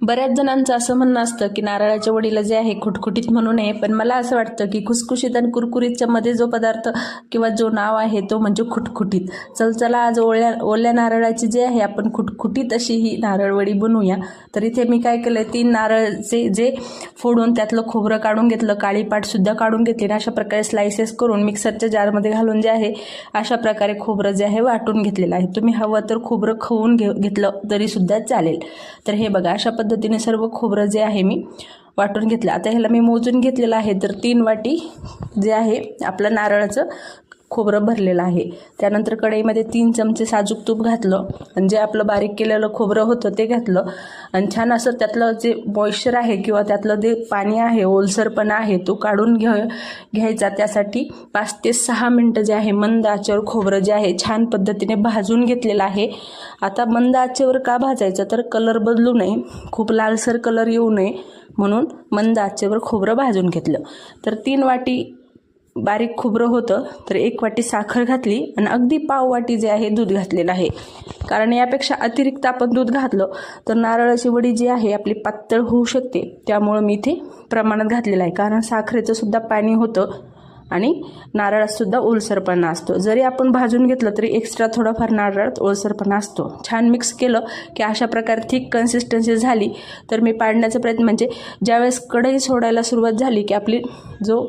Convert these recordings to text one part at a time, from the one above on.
बऱ्याच जणांचं असं म्हणणं असतं की नारळाच्या वडीला जे आहे खुटखुटीत म्हणू नये, पण मला असं वाटतं की खुसखुशीत आणि कुरकुरीतच्या मध्ये जो पदार्थ किंवा जो नाव आहे तो म्हणजे खुटखुटीत. चला आज ओल्या नारळाची जी आहे आपण खुटखुटीत अशी ही नारळवडी बनवूया. तर इथे मी काय केलं, 3 नारळचे जे फोडून त्यातलं खोबरं काढून घेतलं, काळी पाटसुद्धा काढून घेतली आणि अशा प्रकारे स्लायसेस करून मिक्सरच्या जारमध्ये घालून जे आहे अशा प्रकारे खोबरं जे आहे वाटून घेतलेलं आहे. तुम्ही हवं तर खोबरं खवून घेतलं तरी सुद्धा चालेल. तर हे बघा अशा पद्धतीने सर्व खोबरं जे आहे मी वाटून घेतलं. आता ह्याला मी मोजून घेतलेलं आहे, तर 3 वाटी जे आहे आपलं नारळाचं खोबरं भरलेलं आहे. त्यानंतर कढईमध्ये 3 चमचे साजूक तूप घातलं आणि जे आपलं बारीक केलेलं खोबरं होतं ते घातलं आणि छान असं त्यातलं जे मॉइश्चर आहे किंवा त्यातलं जे पाणी आहे, ओलसरपणा आहे तो काढून घ्यायचा. त्यासाठी 5 ते 6 मिनटं जे आहे मंद आचेवर खोबरं जे आहे छान पद्धतीने भाजून घेतलेलं आहे. आता मंद आचेवर का भाजायचं, तर कलर बदलू नये, खूप लालसर कलर येऊ नये म्हणून मंद आचेवर खोबरं भाजून घेतलं. तर 3 वाटी बारीक खोबरं होतं, तर 1 वाटी साखर घातली आणि अगदी पाव वाटी जे आहे दूध घातलेलं आहे. कारण यापेक्षा अतिरिक्त आपण दूध घातलं तर नारळाची वडी जी आहे आपली पातळ होऊ शकते. त्यामुळं मी इथे प्रमाणात घातलेलं आहे, कारण साखरेचं सुद्धा पाणी होतं आणि नारळात सुद्धा ओलसरपणा असतो. जरी आपण भाजून घेतलं तरी एक्स्ट्रा थोडाफार नारळात ओलसरपणा असतो. छान मिक्स केलं की अशा प्रकारे थिक कन्सिस्टन्सी झाली तर मी पाडण्याचा प्रयत्न, म्हणजे ज्यावेळेस कढई सोडायला सुरुवात झाली की आपली जो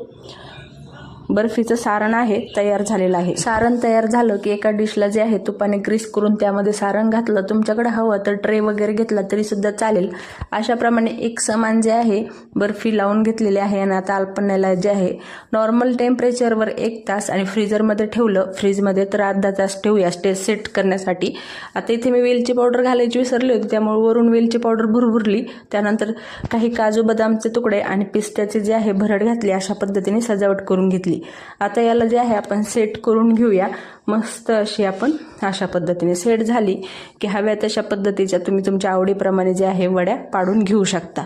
बर्फीचं सारण आहे तयार झालेलं आहे. सारण तयार झालं की एका डिशला जे आहे तुपाने ग्रीस करून त्यामध्ये सारण घातलं. तुमच्याकडे हवं तर ट्रे वगैरे घेतला तरी सुद्धा चालेल. अशाप्रमाणे एक समान जे आहे बर्फी लावून घेतलेली आहे आणि आता अल्पण्याला जे आहे नॉर्मल टेम्परेचरवर 1 तास आणि फ्रीजरमध्ये ठेवलं. फ्रीजमध्ये तर अर्धा तास ठेवूया टेस्ट सेट करण्यासाठी. आता इथे मी वेलची पावडर घालायची विसरली होती, त्यामुळे वरून वेलची पावडर भुरभुरली. त्यानंतर काही काजू बदामचे तुकडे आणि पिस्त्याचे जे आहे भरड घातली. अशा पद्धतीने सजावट करून घेतली. आता याला जे आहे आपण सेट करून घेऊया. मस्त अशी आपण अशा पद्धतीने सेट झाली की हव्या तशा पद्धतीच्या तुम्ही तुमच्या आवडीप्रमाणे जे आहे वड्या पाडून घेऊ शकता.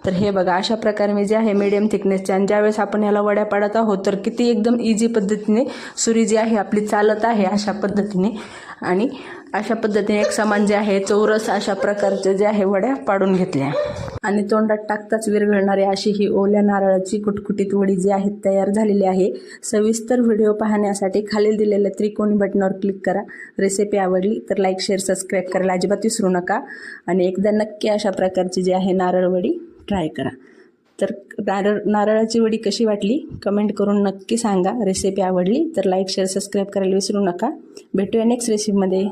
तर हे बघा अशा प्रकारे मी जे आहे मीडियम थिकनेसच्या, आणि ज्यावेळेस आपण याला वड्या पाडत आहोत तर किती एकदम इझी पद्धतीने सुरी जी आहे आपली चालत आहे अशा पद्धतीने, आणि अशा पद्धतीने एक समान जे आहे चौरस अशा प्रकारचे जे आहे वड्या पाडून घेतल्या आणि तोंडात टाकताच विरघळणारी अशी ही ओल्या नारळाची कुटकुटीत वडी जी आहे तयार झालेली आहे. सविस्तर व्हिडिओ पाहण्यासाठी खालील दिलेल्या त्रिकोणी बटनावर क्लिक करा. रेसिपी आवडली तर लाईक, शेअर, सबस्क्राईब करायला अजिबात विसरू नका आणि एकदा नक्की अशा प्रकारची जी आहे नारळ वडी ट्राय करा. तर नारळाची वडी कशी वाटली कमेंट करून नक्की सांगा. रेसिपी आवडली तर लाईक, शेअर, सबस्क्राईब करायला विसरू नका. भेटूया नेक्स्ट रेसिपीमध्ये.